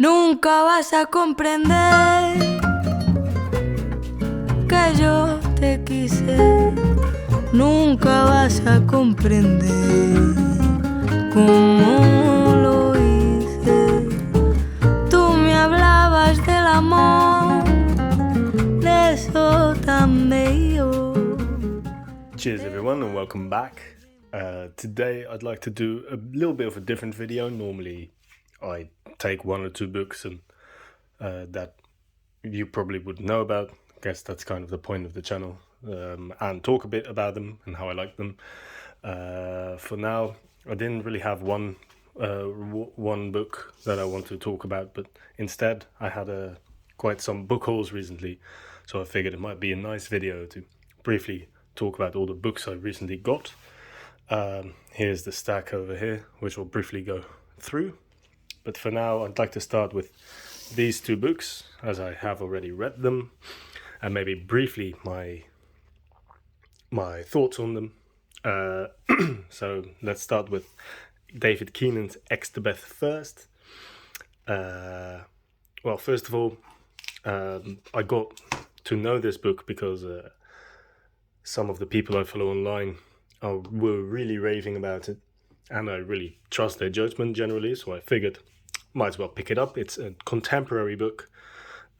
Nunca vas a comprender que yo te quise. Nunca vas a comprender cómo lo hice. Tú me hablabas del amor, de eso tan bello. Cheers everyone and welcome back. Today I'd like to do a little bit of a different video. Normally I take one or two books and that you probably would know about. I guess that's kind of the point of the channel, and talk a bit about them and how I like them. For now I didn't really have one book that I want to talk about, but instead I had quite some book hauls recently, so I figured it might be a nice video to briefly talk about all the books I recently got. Here's the stack over here, which we'll briefly go through. But for now, I'd like to start with these two books, as I have already read them, and maybe briefly my thoughts on them. So let's start with David Keenan's Xstabeth first. Well, first of all, I got to know this book because some of the people I follow online were really raving about it, and I really trust their judgment generally, so I figured might as well pick it up. It's a contemporary book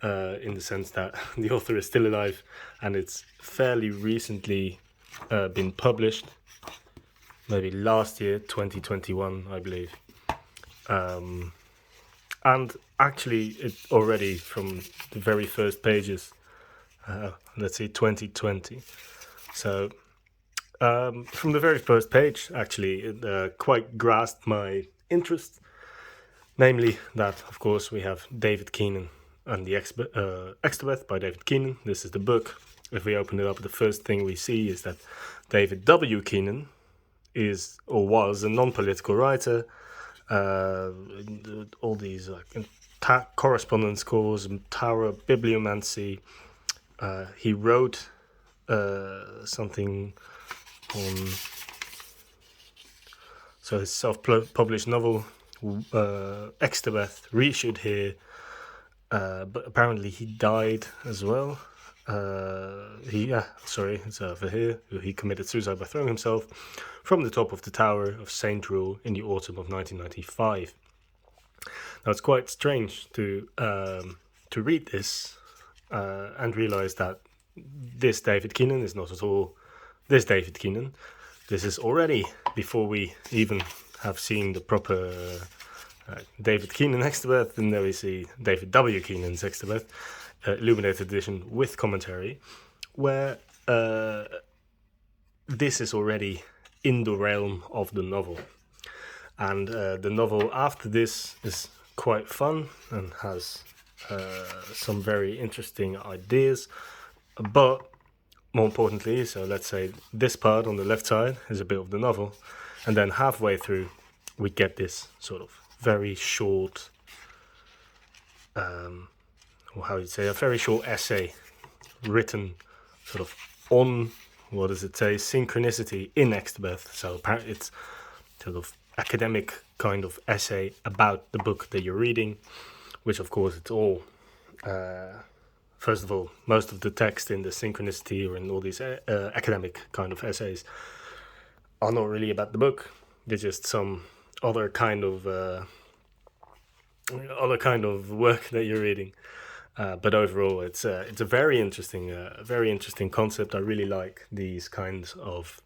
in the sense that the author is still alive, and it's fairly recently been published, maybe last year, 2021, I believe. And actually, it already from the very first pages, let's see, 2020. So from the very first page, actually, it quite grasped my interest. Namely, that, of course, we have David Keenan and the Xstabeth by David Keenan. This is the book. If we open it up, the first thing we see is that David W. Keenan is, or was, a non-political writer. All these correspondence calls, Tower bibliomancy. He wrote something on, so his self-published novel Xstabeth, reissued here, but apparently he died as well. It's over here. He committed suicide by throwing himself from the top of the Tower of St. Rule in the autumn of 1995. Now it's quite strange to read this and realize that this David Keenan is not at all this David Keenan. This is already before we even have seen the proper David Keenan Xstabeth, and there we see David W. Keenan's Xstabeth, illuminated edition with commentary, where this is already in the realm of the novel. And the novel after this is quite fun and has some very interesting ideas, but more importantly, so let's say this part on the left side is a bit of the novel, and then halfway through we get this sort of very short, a very short essay written sort of on, what does it say, synchronicity in Xstabeth. So apparently it's sort of academic kind of essay about the book that you're reading, which of course it's all, first of all, most of the text in the synchronicity or in all these academic kind of essays are not really about the book. They're just some other kind of work that you're reading. But overall, it's a very interesting concept. I really like these kinds of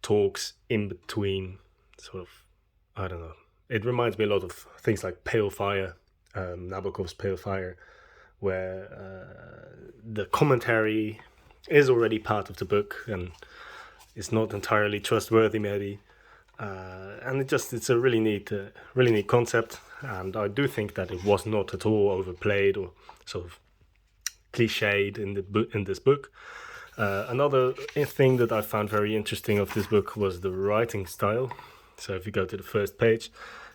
talks in between, sort of, I don't know. It reminds me a lot of things like Pale Fire, Nabokov's Pale Fire, where the commentary is already part of the book and it's not entirely trustworthy, maybe. And it's a really neat concept, and I do think that it was not at all overplayed or sort of cliched in this book. Another thing that I found very interesting of this book was the writing style. So if you go to the first page,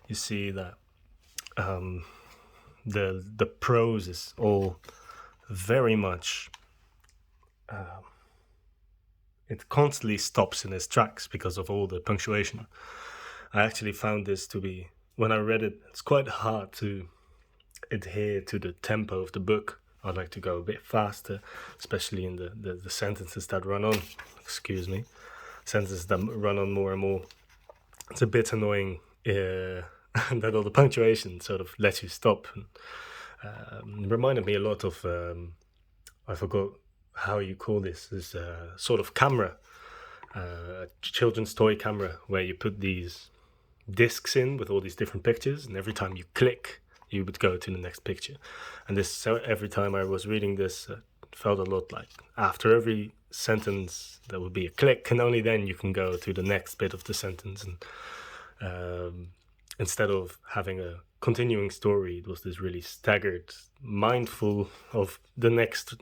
you see that the prose is all very much. It constantly stops in its tracks because of all the punctuation. I actually found this to be, when I read it, it's quite hard to adhere to the tempo of the book. I like to go a bit faster, especially in the sentences that run on. Excuse me, sentences that run on more and more. It's a bit annoying that all the punctuation sort of lets you stop. It reminded me a lot of I forgot how you call this sort of camera, children's toy camera, where you put these discs in with all these different pictures, and every time you click, you would go to the next picture. And this, so every time I was reading this, felt a lot like after every sentence there would be a click, and only then you can go to the next bit of the sentence. And instead of having a continuing story, it was this really staggered, mindful of the next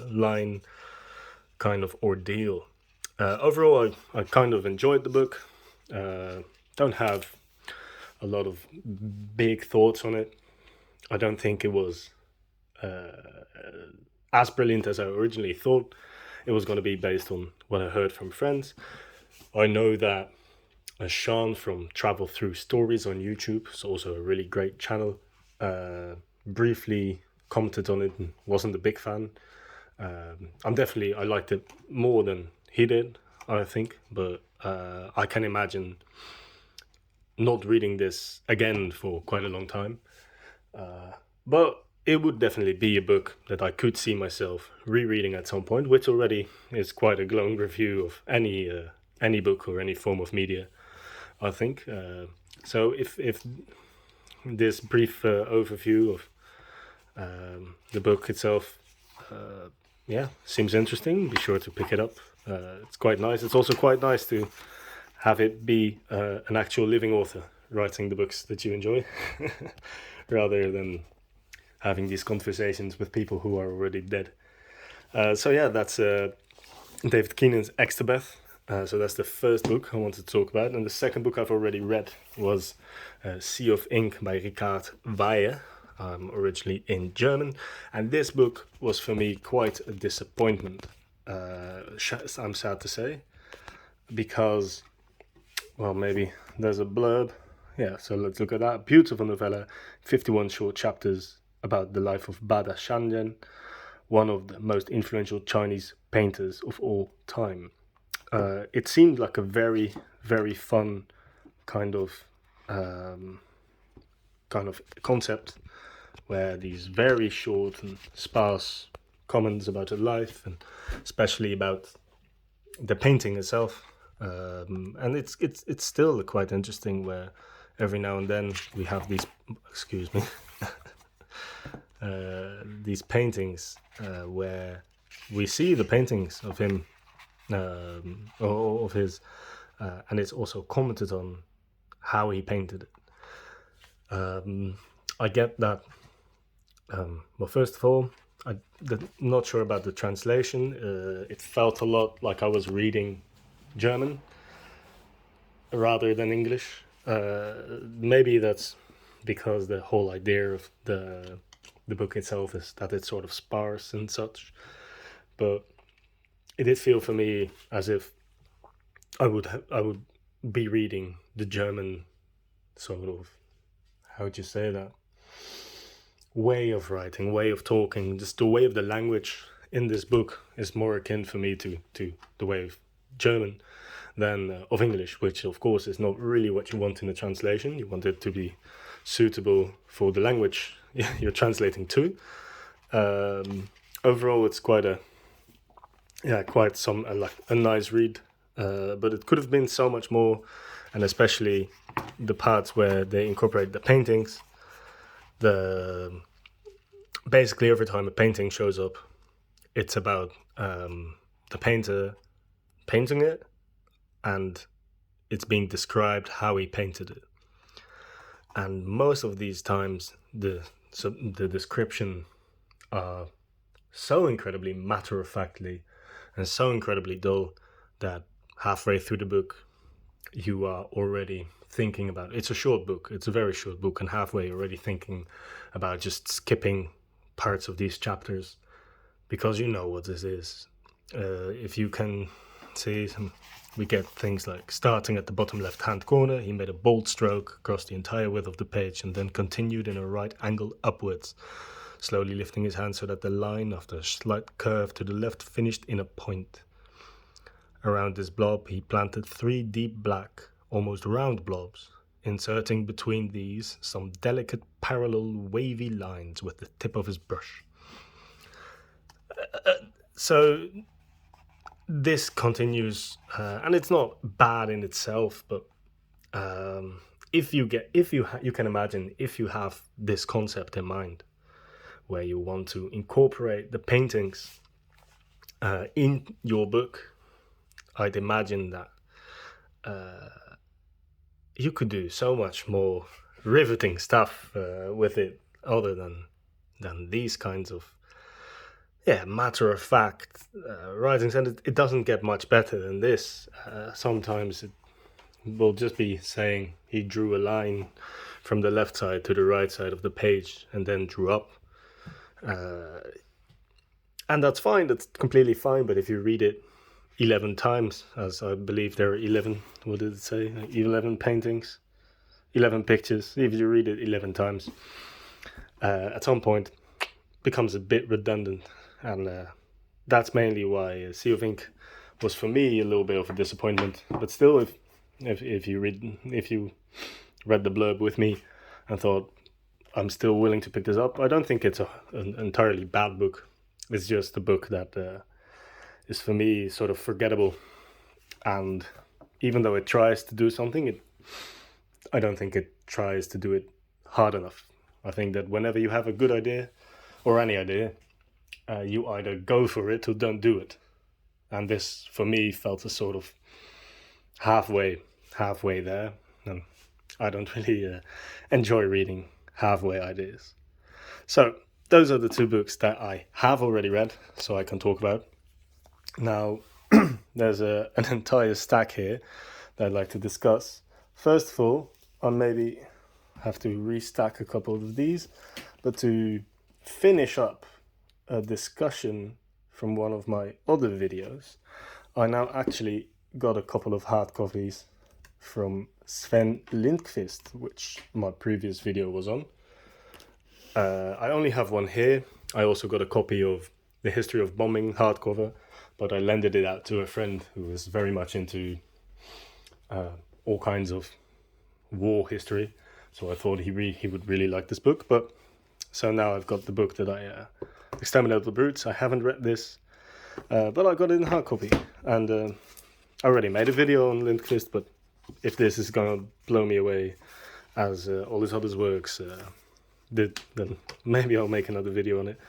line kind of ordeal. Overall, I kind of enjoyed the book. Don't have a lot of big thoughts on it. I don't think it was as brilliant as I originally thought it was going to be based on what I heard from friends. I know that Sean from Travel Through Stories on YouTube, is also a really great channel, briefly commented on it and wasn't a big fan. I liked it more than he did, I think, but I can imagine not reading this again for quite a long time. But it would definitely be a book that I could see myself rereading at some point, which already is quite a glowing review of any book or any form of media, I think. So if this brief overview of the book itself seems interesting, be sure to pick it up. It's quite nice. It's also quite nice to have it be an actual living author writing the books that you enjoy rather than having these conversations with people who are already dead. That's David Keenan's Xstabeth. So that's the first book I wanted to talk about. And the second book I've already read was Sea of Ink by Richard Weihe, originally in German. And this book was for me quite a disappointment, I'm sad to say, because, well, maybe there's a blurb. Yeah, so let's look at that. Beautiful novella, 51 short chapters about the life of Bada Shanden, one of the most influential Chinese painters of all time. It seemed like a very, very fun kind of concept, where these very short and sparse comments about her life, and especially about the painting itself. And it's still quite interesting, where every now and then we have these, excuse me, these paintings where we see the paintings of him, or of his, and it's also commented on how he painted it. I get that. Well, first of all, I'm not sure about the translation. It felt a lot like I was reading German rather than English. Maybe that's because the whole idea of the book itself is that it's sort of sparse and such. But it did feel for me as if I would be reading the German sort of, how would you say that, way of writing, way of talking. Just the way of the language in this book is more akin for me to the way of German than of English, which of course is not really what you want in a translation. You want it to be suitable for the language you're translating to. Overall, it's quite a nice read, but it could have been so much more, and especially the parts where they incorporate the paintings. Basically every time a painting shows up, it's about the painter painting it, and it's being described how he painted it. And most of these times, the description are so incredibly matter-of-factly and so incredibly dull that halfway through the book, you are already thinking about it. It's a short book. It's a very short book, and halfway you're already thinking about just skipping parts of these chapters, because you know what this is. If you can see we get things like starting at the bottom left-hand corner, he made a bold stroke across the entire width of the page and then continued in a right angle upwards, slowly lifting his hand so that the line, after a slight curve to the left, finished in a point. Around this blob, he planted 3 deep black, almost round blobs, inserting between these some delicate parallel wavy lines with the tip of his brush. So this continues, and it's not bad in itself, but you can imagine if you have this concept in mind, where you want to incorporate the paintings in your book, I'd imagine that you could do so much more riveting stuff with it, other than these kinds of matter-of-fact writings. And it doesn't get much better than this. Sometimes it will just be saying he drew a line from the left side to the right side of the page and then drew up. And that's fine, that's completely fine, but if you read it 11 times, as I believe there are 11, what did it say? 11 paintings, 11 pictures. If you read it 11 times, at some point it becomes a bit redundant. And that's mainly why Sea of Ink was for me a little bit of a disappointment. But still, if you read the blurb with me and thought, I'm still willing to pick this up, I don't think it's an entirely bad book. It's just a book that is for me sort of forgettable. And even though it tries to do something, I don't think it tries to do it hard enough. I think that whenever you have a good idea, or any idea, you either go for it or don't do it. And this, for me, felt a sort of halfway there. And I don't really enjoy reading halfway ideas. So those are the 2 books that I have already read, so I can talk about. Now, there's an entire stack here that I'd like to discuss. First of all, I'll maybe have to restack a couple of these, but to finish up a discussion from one of my other videos, I now actually got a couple of hard copies from Sven Lindqvist, which my previous video was on. I only have one here. I also got a copy of The History of Bombing hardcover, but I lended it out to a friend who was very much into all kinds of war history, so I thought he would really like this book. But so now I've got the book that I Exterminate the Brutes. I haven't read this, but I got it in hard copy, and I already made a video on Lindqvist, but if this is gonna blow me away as all his other works did, then maybe I'll make another video on it.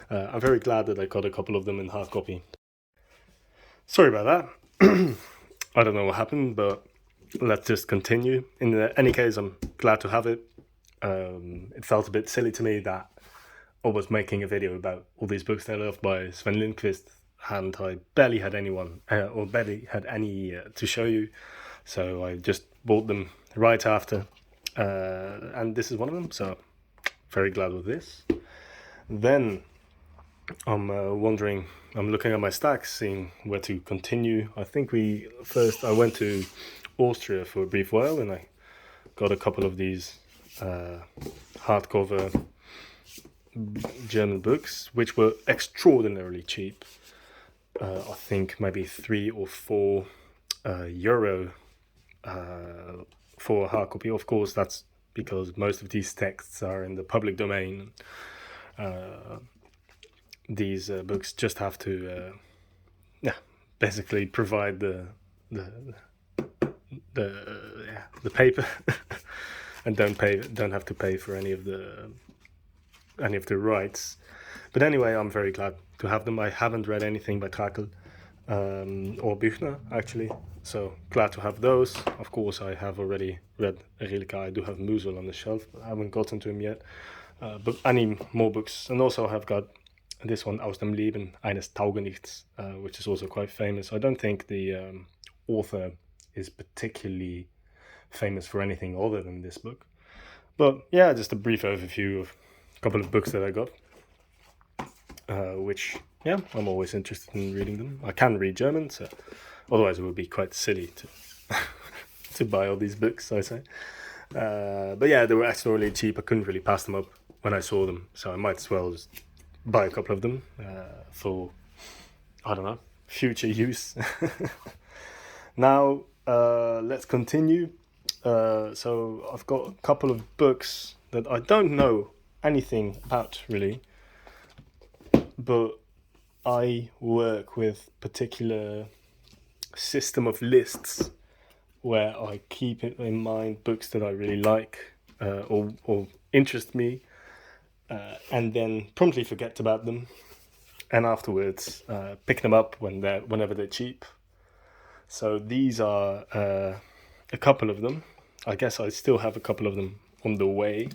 I'm very glad that I got a couple of them in hard copy. Sorry about that. I don't know what happened, but let's just continue. In any case, I'm glad to have it. It felt a bit silly to me that I was making a video about all these books that I love by Sven Lindqvist, and I barely had any to show you, so I just bought them right after, and this is one of them, so very glad with this. Then I'm looking at my stacks, seeing where to continue. I think I went to Austria for a brief while, and I got a couple of these hardcover German books, which were extraordinarily cheap. I think maybe 3 or 4 euro for a hard copy. Of course, that's because most of these texts are in the public domain. These books just have to basically provide the paper and don't have to pay for any of the rights. But anyway, I'm very glad to have them. I haven't read anything by Trakel or Büchner, actually, so glad to have those. Of course, I have already read Rilke. I do have Musil on the shelf, but I haven't gotten to him yet. But I need more books, and also I have got this one, Aus dem Leben eines Taugenichts, which is also quite famous. I don't think the author is particularly famous for anything other than this book. But yeah, just a brief overview of a couple of books that I got, which, I'm always interested in reading them. I can read German, so Otherwise, it would be quite silly to to buy all these books, I say. But yeah, they were actually really cheap. I couldn't really pass them up when I saw them, so I might as well just buy a couple of them for, I don't know, future use. Now, let's continue. So I've got a couple of books that I don't know anything about really, but I work with particular system of lists where I keep in mind books that I really like or interest me, and then promptly forget about them, and afterwards pick them up whenever they're cheap. So these are a couple of them. I guess I still have a couple of them on the way,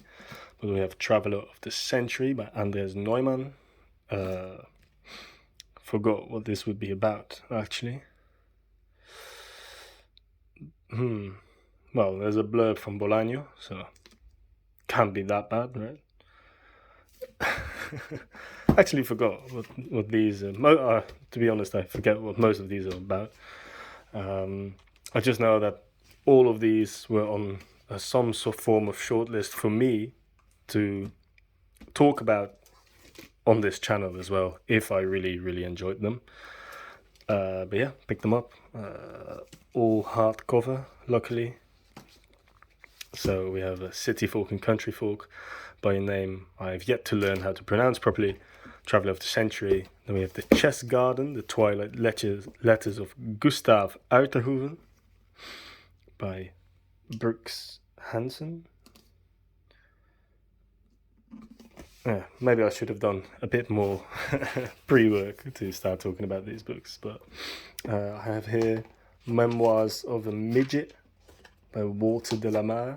but we have Traveller of the Century by Andreas Neumann. Forgot what this would be about, actually. Well, there's a blurb from Bolaño, so can't be that bad, right? Actually forgot what these are. To be honest, I forget what most of these are about. I just know that all of these were on some sort of form of shortlist for me to talk about on this channel as well, if I really, really enjoyed them. But yeah, picked them up. All hardcover, luckily. So we have a City Folk and Country Folk by a name I've yet to learn how to pronounce properly, Traveller of the Century. Then we have The Chess Garden, The Twilight Letters of Gustav Uiterhoeven by Brooks Hansen. Maybe I should have done a bit more pre-work to start talking about these books, but I have here Memoirs of a Midget by Walter de la Mare.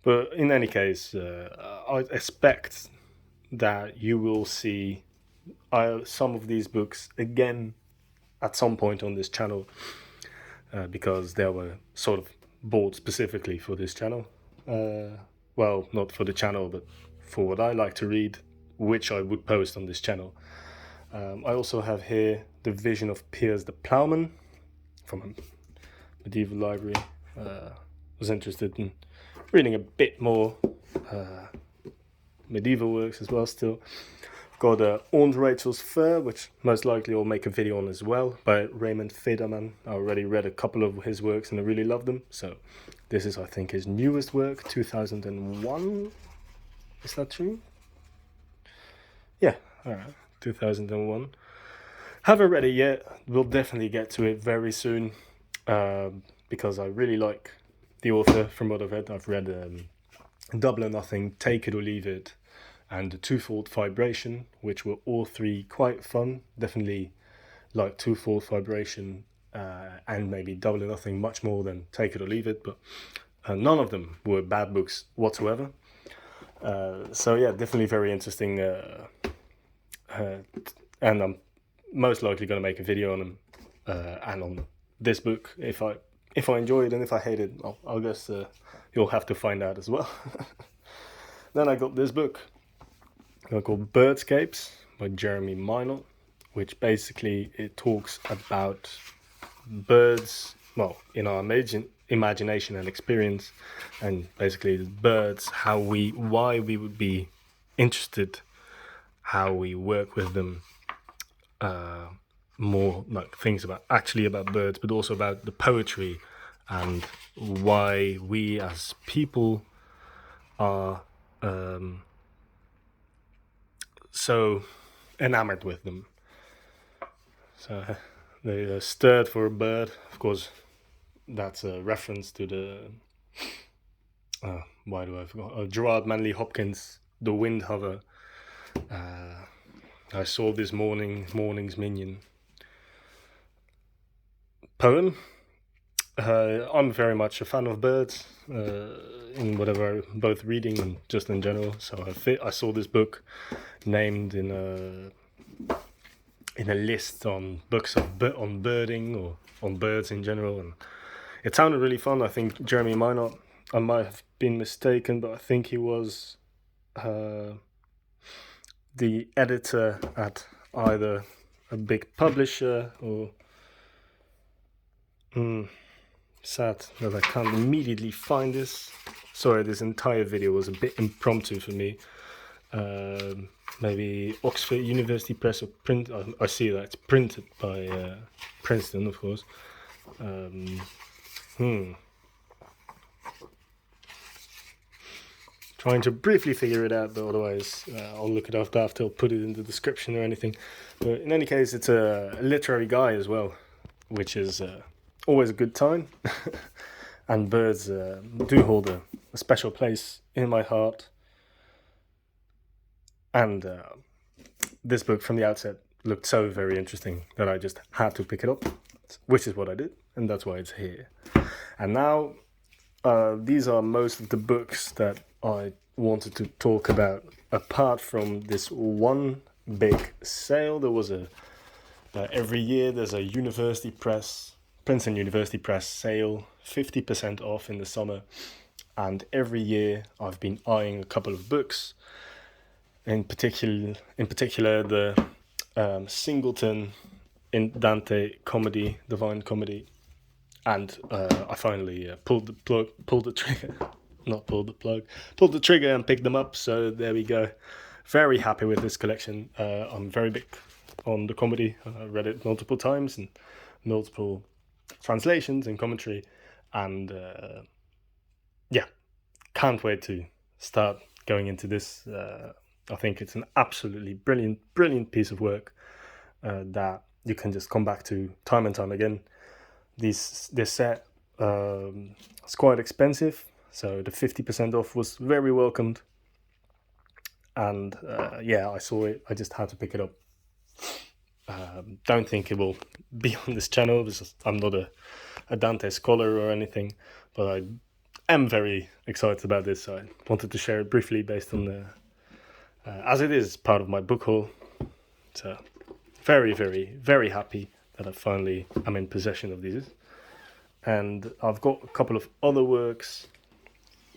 But in any case, I expect that you will see some of these books again at some point on this channel, because they were sort of bought specifically for this channel. Well, not for the channel, but for what I like to read, which I would post on this channel. I also have here The Vision of Piers the Plowman from a medieval library. Was interested in reading a bit more medieval works as well still. I've got Aunt Rachel's Fur, which most likely I'll make a video on as well, by Raymond Federman. I already read a couple of his works and I really love them. So this is, I think, his newest work, 2001. Is that true? Yeah, alright, 2001. Haven't read it yet. We'll definitely get to it very soon, because I really like the author from what I've read. I've read Double or Nothing, Take It or Leave It, and The Twofold Vibration, which were all three quite fun. Definitely like Twofold Vibration and maybe Double or Nothing much more than Take It or Leave It, but none of them were bad books whatsoever. So yeah, definitely very interesting, and I'm most likely going to make a video on them and on this book if I enjoy it, and if I hate it, I guess you'll have to find out as well. Then I got this book called Birdscapes by Jeremy Minot, which basically it talks about birds, well, in our imagination and experience, and basically birds, why we would be interested, how we work with them, more like things about birds, but also about the poetry and why we as people are so enamored with them. So they stirred for a bird. Of course, that's a reference to the why do I forget? Gerard Manley Hopkins' The Wind Hover. I saw this morning's minion poem. I'm very much a fan of birds, in whatever, both reading and just in general. So I saw this book named in a list on books on birding or on birds in general, and it sounded really fun. I think Jeremy Minot, I might have been mistaken, but I think he was the editor at either a big publisher or sad that I can't immediately find this. Sorry, this entire video was a bit impromptu for me. Maybe Oxford University Press or print. I see that it's printed by Princeton, of course. Trying to briefly figure it out, but otherwise I'll look it up after. I'll put it in the description or anything. But in any case, it's a literary guy as well, which is always a good time. And birds do hold a special place in my heart. And this book from the outset looked so very interesting that I just had to pick it up, which is what I did, and that's why it's here. And now, these are most of the books that I wanted to talk about, apart from this one big sale. There was every year there's a Princeton University Press sale, 50% off in the summer, and every year I've been eyeing a couple of books. In particular, the Singleton in Dante comedy, Divine Comedy, and I finally pulled the trigger and picked them up. So there we go. Very happy with this collection. I'm very big on the comedy. I read it multiple times and multiple translations and commentary, and can't wait to start going into this. I think it's an absolutely brilliant piece of work that you can just come back to time and time again. This set is quite expensive, so the 50% off was very welcomed. And I saw it. I just had to pick it up. Don't think it will be on this channel because I'm not a Dante scholar or anything, but I am very excited about this. So I wanted to share it briefly based on the as it is part of my book haul. So very, very, very happy that I finally am in possession of these. And I've got a couple of other works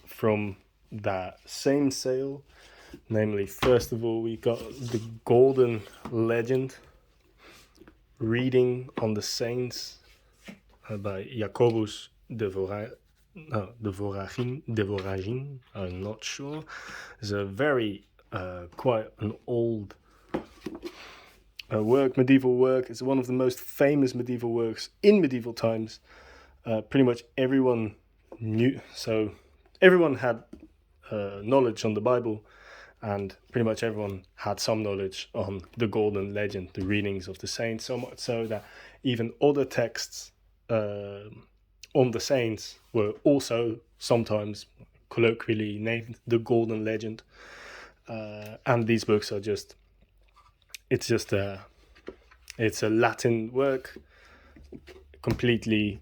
from that same sale. Namely, first of all, we got the Golden Legend, Reading on the Saints by Jacobus de Voragine. I'm not sure. It's a very quite an old work, medieval work. It's one of the most famous medieval works in medieval times. Pretty much everyone knew, so everyone had knowledge on the Bible, and pretty much everyone had some knowledge on the Golden Legend, the readings of the saints, so much so that even other texts on the saints were also sometimes colloquially named the Golden Legend. And these books are it's a Latin work, completely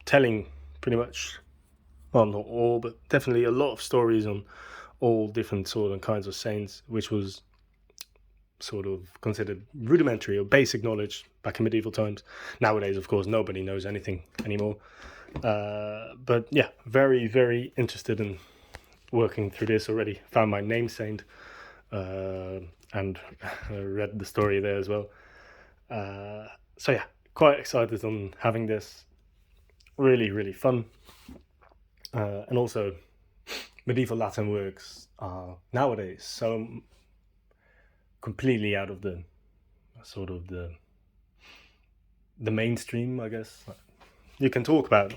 telling pretty much, well, not all, but definitely a lot of stories on all different sort of kinds of saints, which was sort of considered rudimentary or basic knowledge back in medieval times. Nowadays, of course, nobody knows anything anymore. But yeah, very, very interested in working through this already. Found my name saint and read the story there as well. So yeah, quite excited on having this. Really, really fun. And also, medieval Latin works are nowadays so completely out of the sort of the mainstream, I guess. You can talk about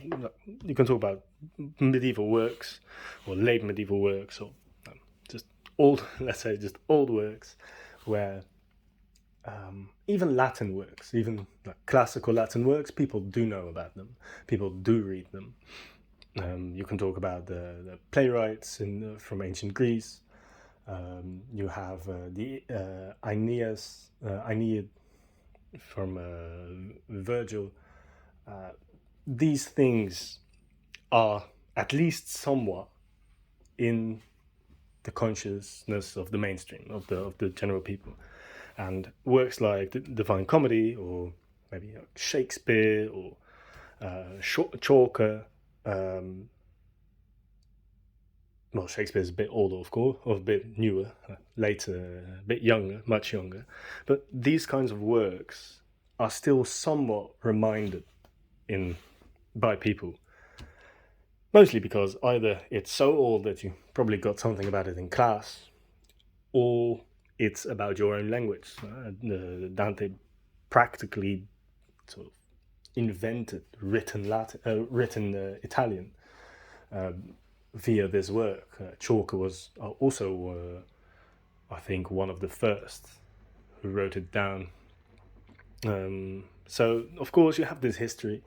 medieval works or late medieval works or just old, let's say just old works, where even Latin works, even like classical Latin works, people do know about them. People do read them. You can talk about the playwrights from ancient Greece. You have the Aeneid from Virgil. These things are at least somewhat in the consciousness of the mainstream, of the general people. And works like the Divine Comedy, or maybe Shakespeare, or Chalker, well, Shakespeare's a bit older, of course, or a bit newer, later, a bit younger, much younger. But these kinds of works are still somewhat reminded in by people. Mostly because either it's so old that you probably got something about it in class, or it's about your own language. Dante practically sort of invented written Italian via this work. Chalker was also, I think, one of the first who wrote it down. So, of course, you have this history.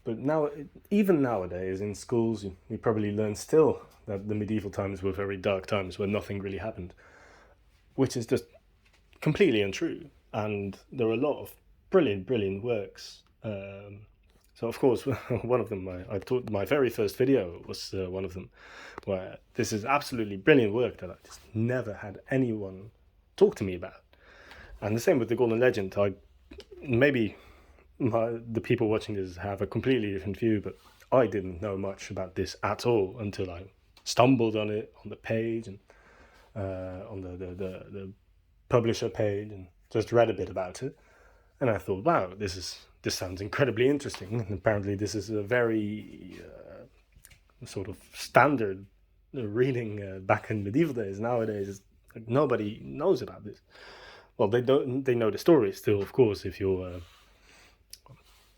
But now, even nowadays, in schools, you probably learn still that the medieval times were very dark times where nothing really happened, which is just completely untrue. And there are a lot of brilliant works. So, of course, one of them, I thought my very first video was one of them, where this is absolutely brilliant work that I just never had anyone talk to me about. And the same with the Golden Legend. The people watching this have a completely different view, but I didn't know much about this at all until I stumbled on it on the page and on the publisher page and just read a bit about it. And I thought, wow, this sounds incredibly interesting. And apparently this is a very sort of standard reading back in medieval days. Nowadays, nobody knows about this. Well, they know the story still, of course, if you're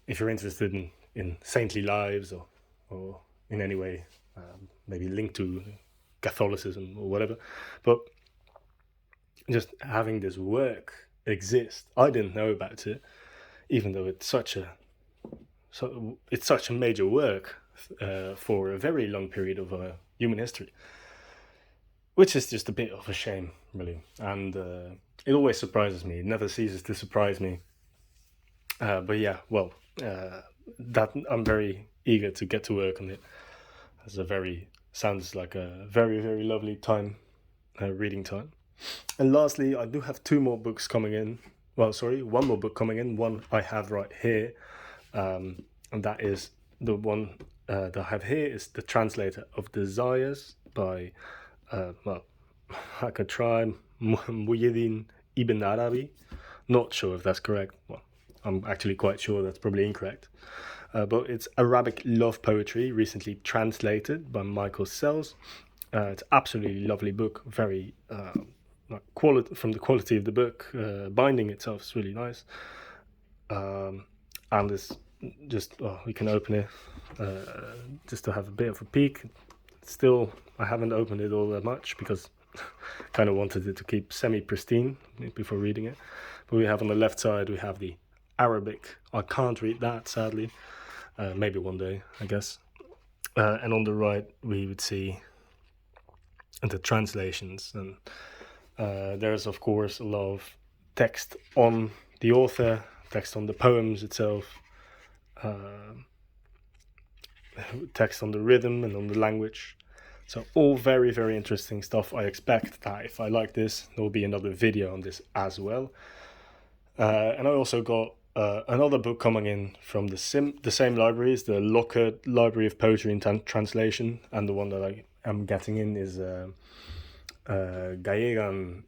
interested in saintly lives or in any way maybe linked to Catholicism or whatever. But just having this work exist, I didn't know about it, even though it's such a major work for a very long period of human history, which is just a bit of a shame, really. And it always surprises me. It never ceases to surprise me. But yeah, well, that I'm very eager to get to work on it. Sounds like a very, very lovely time, reading time. And lastly, I do have two more books coming in. Well, sorry, one more book coming in. One I have right here, and that is the one that I have here is The Translator of Desires by, I could try, Muhyiddin Ibn Arabi. Not sure if that's correct. Well, I'm actually quite sure that's probably incorrect. But it's Arabic love poetry, recently translated by Michael Sells. It's absolutely lovely book, very from the quality of the book, binding itself is really nice. And it's just, we can open it just to have a bit of a peek. Still, I haven't opened it all that much because kind of wanted it to keep semi-pristine before reading it. But we have on the left side, we have the Arabic. I can't read that, sadly. Maybe one day, I guess. And on the right, we would see the translations. And there's, of course, a lot of text on the author, text on the poems itself, text on the rhythm and on the language. So all very, very interesting stuff. I expect that if I like this, there will be another video on this as well. And I also got another book coming in from the same libraries, the Lockhart Library of Poetry and Translation, and the one that I am getting in is Gallegan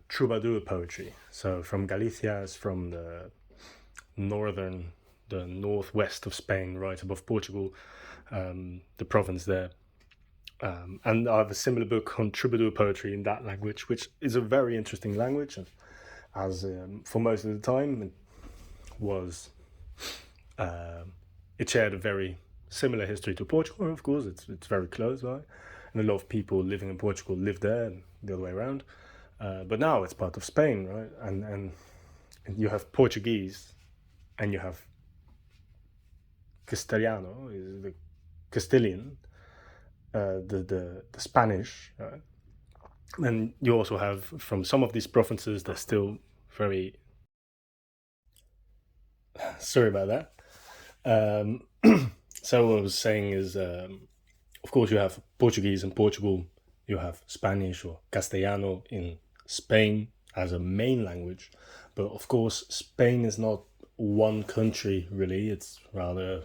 troubadour poetry. So from Galicia, is from the northwest of Spain, right above Portugal, the province there. And I have a similar book on troubadour poetry in that language, which is a very interesting language, and as for most of the time it was it shared a very similar history to Portugal. Of course, it's very close by, and a lot of people living in Portugal live there and the other way around, but now it's part of Spain, right? And you have Portuguese and you have Castellano, is the Castilian, the Spanish, right? And you also have, from some of these provinces, they're still very... Sorry about that. So what I was saying is, of course, you have Portuguese in Portugal, you have Spanish or Castellano in Spain as a main language. But of course, Spain is not one country, really. It's rather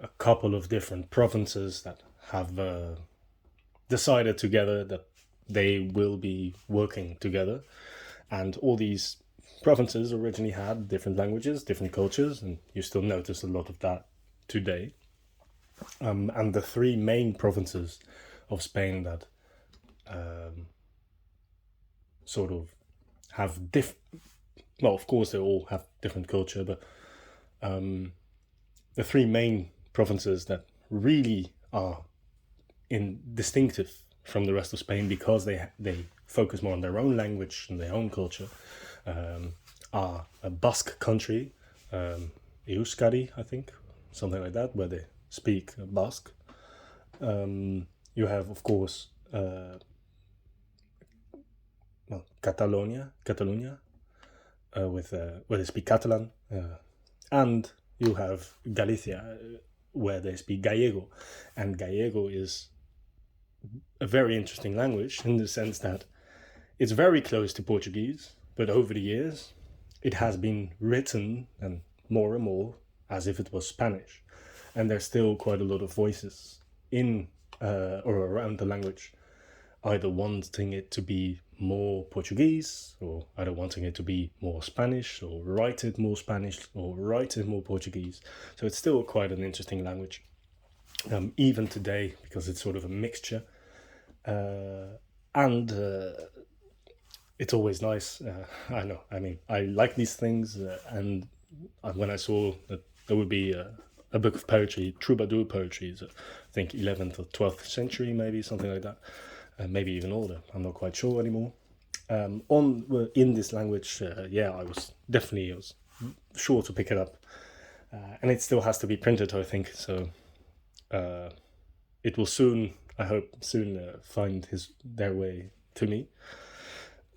a couple of different provinces that have decided together that they will be working together. And all these provinces originally had different languages, different cultures, and you still notice a lot of that today. And the three main provinces of Spain that sort of have well, of course they all have different culture, but the three main provinces that really are distinctive from the rest of Spain because they focus more on their own language and their own culture are a Basque country, Euskadi, I think, something like that, where they speak Basque. You have, of course, Catalonia, where they speak Catalan, and you have Galicia, where they speak Gallego, and Gallego is a very interesting language in the sense that it's very close to Portuguese, but over the years it has been written and more as if it was Spanish, and there's still quite a lot of voices in or around the language, either wanting it to be more Portuguese, or either wanting it to be more Spanish, or write it more Spanish, or write it more Portuguese. So it's still quite an interesting language, even today, because it's sort of a mixture. And it's always nice. I know, I mean, I like these things, and when I saw that there would be a book of poetry, troubadour poetry, I think 11th or 12th century, maybe, something like that. Maybe even older, I'm not quite sure anymore. In this language, I was sure to pick it up, and it still has to be printed, I think. So it will soon, I hope, find their way to me.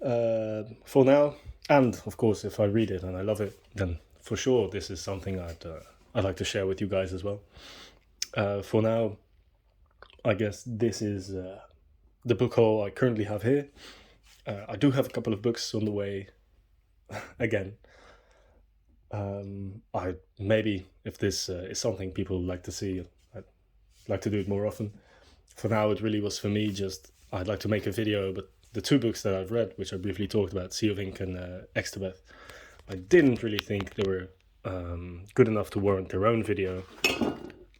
For now, and of course, if I read it and I love it, then for sure this is something I'd like to share with you guys as well. For now, I guess this is the book haul I currently have here. I do have a couple of books on the way again. I maybe, if this is something people like to see, I'd like to do it more often. For now, it really was for me I'd like to make a video, but the two books that I've read, which I briefly talked about, Sea of Ink and Xstabeth, I didn't really think they were good enough to warrant their own video.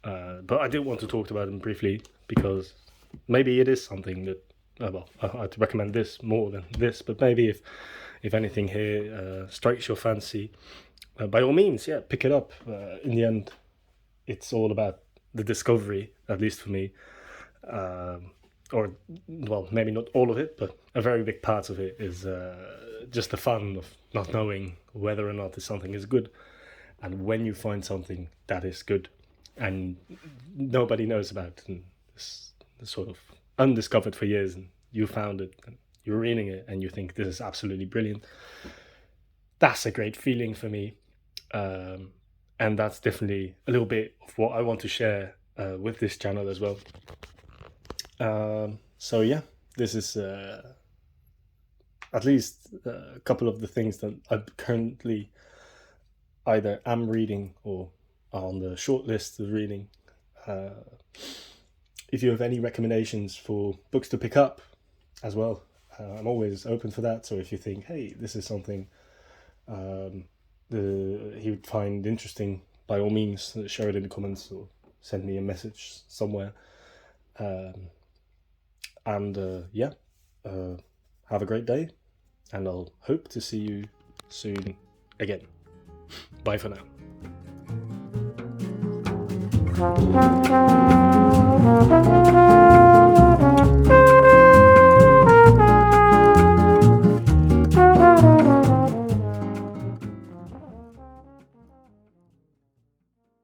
But I did want to talk about them briefly because maybe it is something that, I'd recommend this more than this, but maybe if anything here strikes your fancy, by all means, pick it up. In the end, it's all about the discovery, at least for me. Or, well, maybe not all of it, but a very big part of it is just the fun of not knowing whether or not something is good. And when you find something that is good and nobody knows about, and it's sort of undiscovered for years, and you found it and you're reading it and you think this is absolutely brilliant, that's a great feeling for me. And that's definitely a little bit of what I want to share with this channel as well. This is at least a couple of the things that I currently either am reading or are on the short list of reading. If you have any recommendations for books to pick up as well, I'm always open for that. So if you think, hey, this is something he would find interesting, by all means, share it in the comments or send me a message somewhere. Have a great day, and I'll hope to see you soon again. Bye for now.